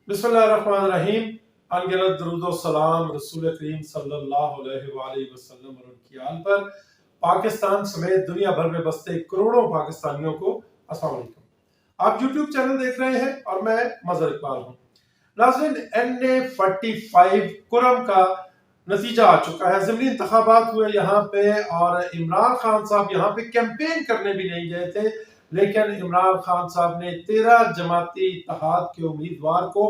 बिस्मिल्लाहिर्रहमानिर्रहीम। अनगिनत दरूद और सलाम रसूल करीम सल्लल्लाहु अलैहि वसल्लम और उनकी आल पर, पाकिस्तान समेत दुनिया भर में बसते करोड़ों पाकिस्तानियों को अस्सलाम वालेकुम। आप यूट्यूब चैनल देख रहे हैं और मैं मजहर इकबाल हूँ। नाज़रीन, NA-45 कुरम का नतीजा आ चुका है। ज़िमनी इंतखाबात हुए यहाँ पे और इमरान खान साहब यहाँ पे कैंपेन करने भी नहीं गए थे, लेकिन इमरान खान साहब ने 13 जमाती इत्तेहाद के उम्मीदवार को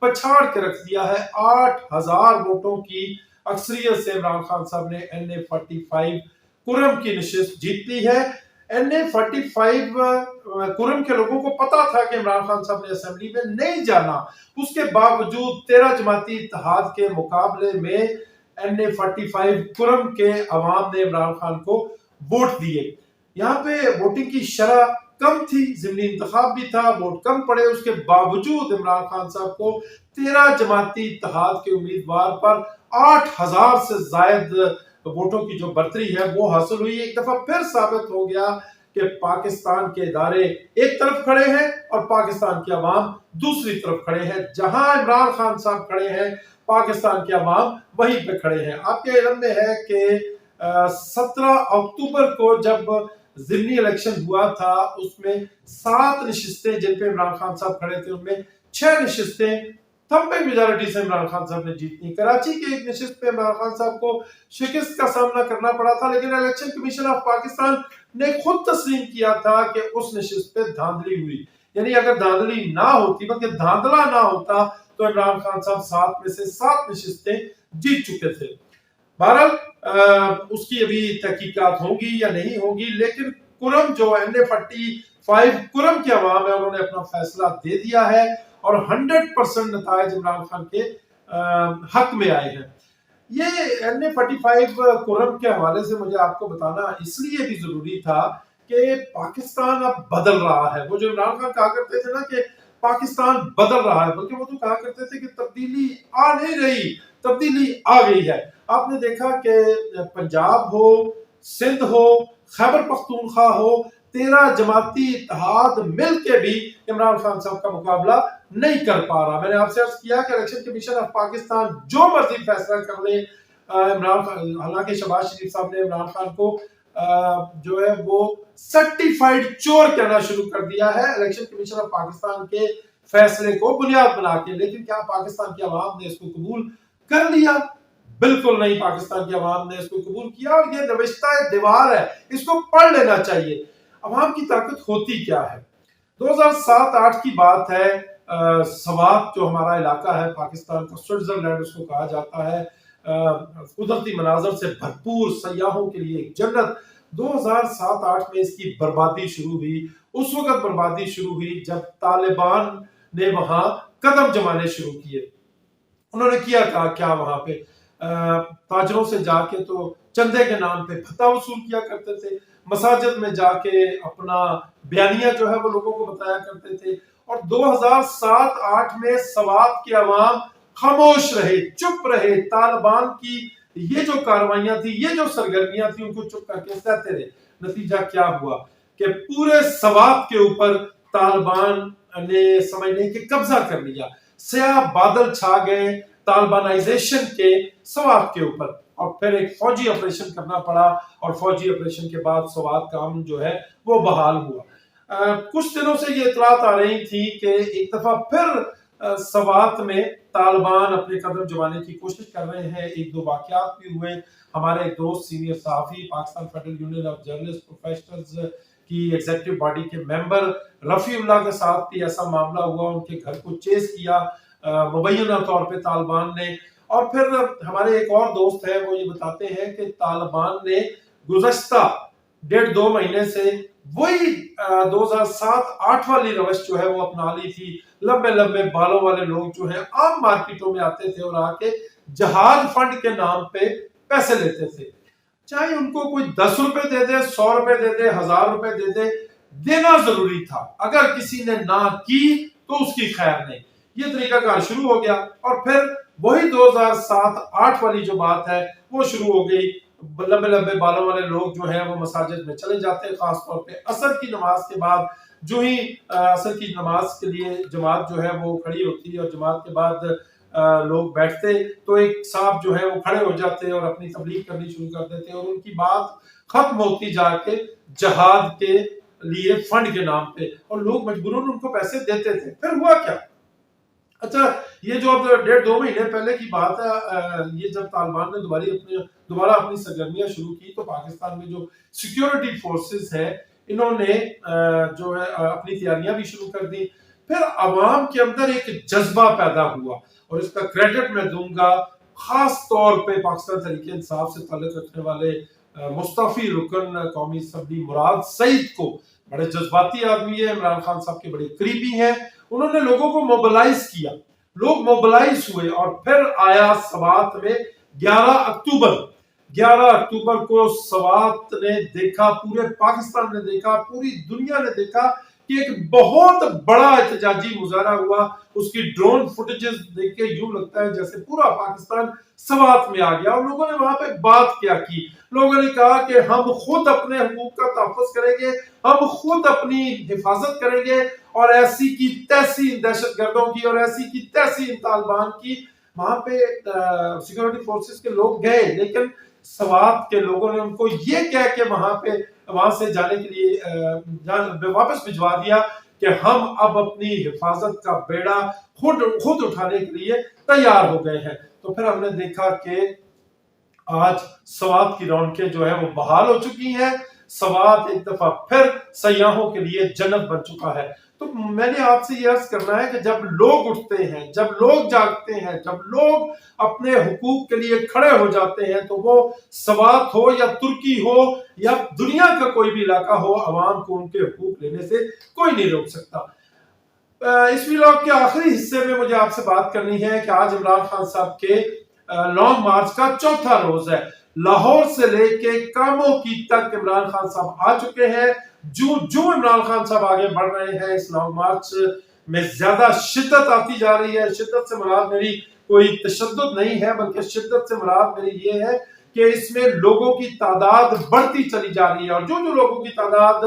पछाड़ के रख दिया है। 8000 वोटों की अक्सरियत से इमरान खान साहब ने NA-45 कुरम की नशिस्त जीत ली है। NA-45 कुरम के लोगों को पता था कि इमरान खान साहब ने असेंबली में नहीं जाना, उसके बावजूद 13 जमाती इत्तेहाद के मुकाबले में NA-45 कुरम के अवाम ने इमरान खान को वोट दिए। यहाँ पे वोटिंग की शरह कम थी, ज़िमनी इंतखाब भी था, वोट कम पड़े, उसके बावजूद इमरान खान साहब को 13 जमाती इत्तेहाद के उम्मीदवार पर 8000 से जायद वोटों की जो बर्तरी है वो हासिल हुई। एक दफा फिर साबित हो गया कि पाकिस्तान के इदारे एक तरफ खड़े हैं और पाकिस्तान की आवाम दूसरी तरफ खड़े हैं। जहां इमरान खान साहब खड़े हैं, पाकिस्तान की आवाम वहीं पे खड़े हैं। आपके इल्म में है कि 17 अक्टूबर को जब ज़िमनी इलेक्शन हुआ था, उसमें 7 नशिस्तें जिन पे इमरान खान साहब खड़े थे, उनमें 6 नशिस्तें थम्पिंग मेजॉरिटी से इमरान खान साहब ने जीतनी। कराची की एक नशिस्त पे इमरान खान साहब को शिकस्त का सामना करना पड़ा था, लेकिन इलेक्शन कमीशन ऑफ पाकिस्तान ने खुद तस्लीम किया था कि उस नशिस्त पे धांधली हुई। यानी अगर धांधली ना होती, बल्कि धांधला ना होता, तो इमरान खान साहब 7 में से 7 नशिस्तें जीत चुके थे। बहरहाल उसकी अभी तहकीकात होगी या नहीं होगी, लेकिन कुरम जो NA-45 कुरम के अवाम है, उन्होंने अपना फैसला दे दिया है और 100% नतायज इमरान खान के हक में आए हैं। ये NA-45 कुरम के हवाले से मुझे आपको बताना इसलिए भी जरूरी था कि पाकिस्तान अब बदल रहा है। वो जो इमरान खान कहा करते थे ना कि पाकिस्तान बदल रहा है, बल्कि वो तो कहा करते थे कि तब्दीली आ नहीं रही, तब्दीली आ गई है। आपने देखा कि पंजाब हो, सिंध हो, खैबर पख्तूनख्वा हो, 13 जमाती इत्तेहाद मिल के भी इमरान खान साहब का मुकाबला नहीं कर पा रहा। मैंने आपसे अर्ज किया कि इलेक्शन कमीशन ऑफ पाकिस्तान जो मर्जी फैसला कर ले, इमरान खान, हालांकि शहबाज शरीफ साहब ने इमरान खान को जो है वो सर्टिफाइड चोर कहना शुरू कर दिया है इलेक्शन कमीशन ऑफ पाकिस्तान के फैसले को बुनियाद बना के, लेकिन क्या पाकिस्तान की आवाम ने इसको कबूल कर लिया? बिल्कुल नहीं, पाकिस्तान की आवाम ने इसको कबूल किया और ये नविश्ता दीवार है, इसको पढ़ लेना चाहिए। आवाम की ताकत होती क्या है? 2007-8 की बात है। सवात जो हमारा इलाका है, पाकिस्तान का स्विट्जरलैंड उसको कहा जाता है, कुदरती मनाजर से भरपूर, सयाहों के लिए एक जन्नत। 2007-8 में इसकी बर्बादी शुरू हुई। उस वक्त बर्बादी शुरू हुई जब तालिबान ने वहां कदम जमाने शुरू किए। उन्होंने किया क्या वहां पे ताजरों से जाके तो चंदे के नाम पे भत्ता वसूल किया करते थे, मसाजिद में जाके अपना बयानिया जो है वो लोगों को बताया करते थे। और 2007-8 में सवात के अवाम खामोश रहे, चुप रहे। तालिबान की ये जो कार्रवाइयां थी, ये जो सरगर्मियां थी, उनको चुप करके सहते रहे। नतीजा क्या हुआ कि पूरे सवात के ऊपर तालिबान ने समझने के कब्जा कर लिया। स्याह बादल छा गए तालिबानाइजेशन के सवात के ऊपर, और फिर एक फौजी ऑपरेशन करना पड़ा, और फौजी ऑपरेशन के बाद सवात का अमन जो है वो बहाल हुआ। कुछ दिनों से ये इतलात आ रही थी कि एक दफा फिर सवात में तालिबान अपने कदम जमाने की कोशिश कर रहे हैं। एक दो वाकयात भी हुए। हमारे एक दोस्त सीनियर सहाफी, Pakistan federal union of journalist professionals की एग्जीक्यूटिव बॉडी के मेंबर रफीउल्लाह के साथ भी ऐसा मामला हुआ। उनके घर को चेस किया मुबैना तौर पे तालिबान ने। और फिर हमारे एक और दोस्त है, वो ये बताते हैं कि तालिबान ने गुज़श्ता 1.5-2 महीने से वही 2007-8 वाली रवश जो है वो अपना ली थी। लंबे लंबे बालों वाले लोग जो है आम मार्केटों में आते थे और आके जहाज फंड के नाम पे पैसे लेते थे। चाहे उनको कोई 10 रुपए दे दे, 100 रुपए दे दे, 1000 रुपए दे दे, देना जरूरी था। अगर किसी ने ना की तो उसकी खैर नहीं। ये तरीकाकार शुरू हो गया और फिर वही 2007-8 वाली जो बात है वो शुरू हो गई। लंबे लंबे बालों वाले लोग जो हैं वो मसाजिद में चले जाते हैं, खासतौर पे असर की नमाज के बाद جو ہی عصر کی نماز کے لیے جماعت جو ہے وہ کھڑی ہوتی اور جماعت کے بعد لوگ بیٹھتے تو ایک صاحب جو ہے وہ کھڑے ہو جاتے اور اپنی تبلیغ کرنی شروع کر دیتے اور ان کی بات ختم ہوتی جا کے جہاد کے لیے فنڈ کے نام پہ، اور لوگ مجبوراً ان کو پیسے دیتے تھے۔ پھر ہوا کیا؟ اچھا، یہ جو اب 1.5-2 مہینے پہلے کی بات ہے، یہ جب طالبان نے دوبارہ اپنی سرگرمیاں شروع کی تو پاکستان میں جو سیکیورٹی فورسز ہیں انہوں نے جو ہے اپنی تیاریاں بھی شروع کر دی۔ پھر عوام کے اندر ایک جذبہ پیدا ہوا، اور اس کا کریڈٹ میں دوں گا خاص طور پہ پاکستان تحریک انصاف سے تعلق رکھنے والے مستعفی رکن قومی اسمبلی مراد سعید کو۔ بڑے جذباتی آدمی ہے، عمران خان صاحب کے بڑے قریبی ہیں، انہوں نے لوگوں کو موبلائز کیا، لوگ موبلائز ہوئے، اور پھر آیا سوات میں 11 اکتوبر کو سوات نے دیکھا، پورے پاکستان نے دیکھا، پوری دنیا نے دیکھا کہ ایک بہت بڑا احتجاجی مظاہرہ ہوا۔ اس کی ڈرون فوٹیجز دیکھ کے یوں لگتا ہے جیسے پورا پاکستان سوات میں آ گیا، اور لوگوں نے وہاں پہ بات کیا کی، لوگوں نے کہا کہ ہم خود اپنے حقوق کا تحفظ کریں گے، ہم خود اپنی حفاظت کریں گے، اور ایسی کی تیسی دہشت گردوں کی اور ایسی کی تیسی طالبان کی۔ وہاں پہ سیکورٹی فورسز کے لوگ گئے، لیکن سوات کے لوگوں نے ان کو یہ کہہ کے وہاں سے جانے کے لیے واپس بھجوا دیا کہ ہم اب اپنی حفاظت کا بیڑا خود اٹھانے کے لیے تیار ہو گئے ہیں۔ تو پھر ہم نے دیکھا کہ آج سوات کی رونقیں جو ہے وہ بحال ہو چکی ہیں، سوات ایک دفعہ پھر سیاحوں کے لیے جنت بن چکا ہے۔ تو میں نے آپ سے یہ عرض کرنا ہے کہ جب لوگ اٹھتے ہیں، جب لوگ جاگتے ہیں، جب لوگ اپنے حقوق کے لیے کھڑے ہو جاتے ہیں، تو وہ سوات ہو یا ترکی ہو یا دنیا کا کوئی بھی علاقہ ہو، عوام کو ان کے حقوق لینے سے کوئی نہیں روک سکتا۔ اس ویلاگ کے آخری حصے میں مجھے آپ سے بات کرنی ہے کہ آج عمران خان صاحب کے لانگ مارچ کا چوتھا روز ہے۔ لاہور سے لے کے کاموں کی تک عمران خان صاحب آ چکے ہیں۔ جو عمران خان صاحب آگے بڑھ رہے ہیں اس لانگ مارچ میں زیادہ شدت آتی جا رہی ہے۔ شدت سے مراد میری کوئی تشدد نہیں ہے، بلکہ شدت سے مراد میری یہ ہے کہ اس میں لوگوں کی تعداد بڑھتی چلی جا رہی ہے، اور جو لوگوں کی تعداد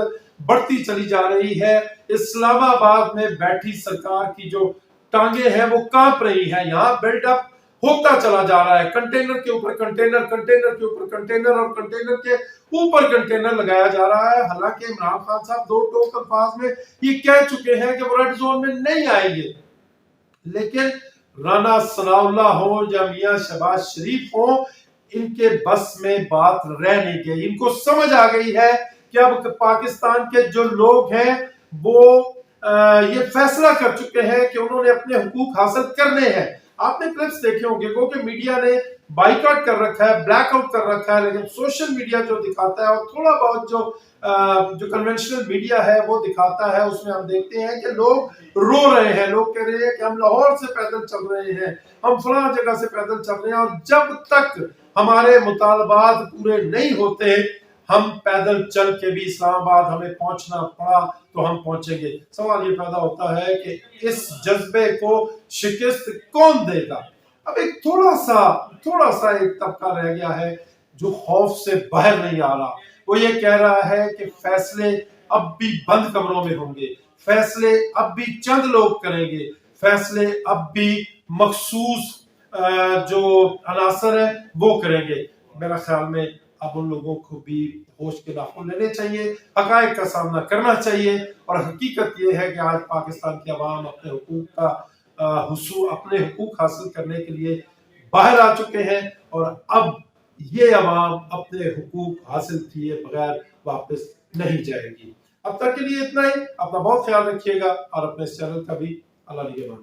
بڑھتی چلی جا رہی ہے، اسلام آباد میں بیٹھی سرکار کی جو ٹانگیں ہیں وہ کانپ رہی ہیں۔ یہاں بلڈ اپ ہوتا چلا جا رہا ہے، کنٹینر کے اوپر کنٹینر، کنٹینر کے اوپر کنٹینر، اور کنٹینر کے اوپر کنٹینر لگایا جا رہا ہے۔ حالانکہ عمران خان صاحب 2 ٹوک الفاظ میں یہ کہہ چکے ہیں کہ وہ ریڈ زون میں نہیں آئیں گے، لیکن رانا ثناء اللہ ہوں یا میاں شہباز شریف ہوں، ان کے بس میں بات رہ نہیں گئی۔ ان کو سمجھ آ گئی ہے کہ اب پاکستان کے جو لوگ ہیں وہ یہ فیصلہ کر چکے ہیں کہ انہوں نے اپنے حقوق حاصل کرنے ہیں۔ آپ نے کلپس دیکھے ہوں گے کہ میڈیا نے بائیکاٹ کر رکھا ہے، بلیک آؤٹ کر رکھا ہے، لیکن سوشل میڈیا جو دکھاتا ہے اور تھوڑا بہت جو کنونشنل میڈیا ہے وہ دکھاتا ہے، اس میں ہم دیکھتے ہیں کہ لوگ رو رہے ہیں، لوگ کہہ رہے ہیں کہ ہم لاہور سے پیدل چل رہے ہیں، ہم فلاں جگہ سے پیدل چل رہے ہیں، اور جب تک ہمارے مطالبات پورے نہیں ہوتے ہم پیدل چل کے بھی اسلام آباد ہمیں پہنچنا پڑا تو ہم پہنچیں گے۔ سوال یہ پیدا ہوتا ہے کہ اس جذبے کو شکست کون دے گا؟ اب ایک تھوڑا سا ایک طبقہ رہ گیا ہے جو خوف سے باہر نہیں آ رہا۔ وہ یہ کہہ رہا ہے کہ فیصلے اب بھی بند کمروں میں ہوں گے، فیصلے اب بھی چند لوگ کریں گے، فیصلے اب بھی مخصوص جو عناصر ہیں وہ کریں گے۔ میرا خیال میں اب ان لوگوں کو بھی ہوش کے ناخن لینے چاہیے، حقائق کا سامنا کرنا چاہیے، اور حقیقت یہ ہے کہ آج پاکستان کی عوام اپنے حقوق حاصل کرنے کے لیے باہر آ چکے ہیں، اور اب یہ عوام اپنے حقوق حاصل کیے بغیر واپس نہیں جائے گی۔ اب تک کے لیے اتنا ہی۔ اپنا بہت خیال رکھیے گا، اور اپنے اس چینل کا بھی اللہ نگہبان۔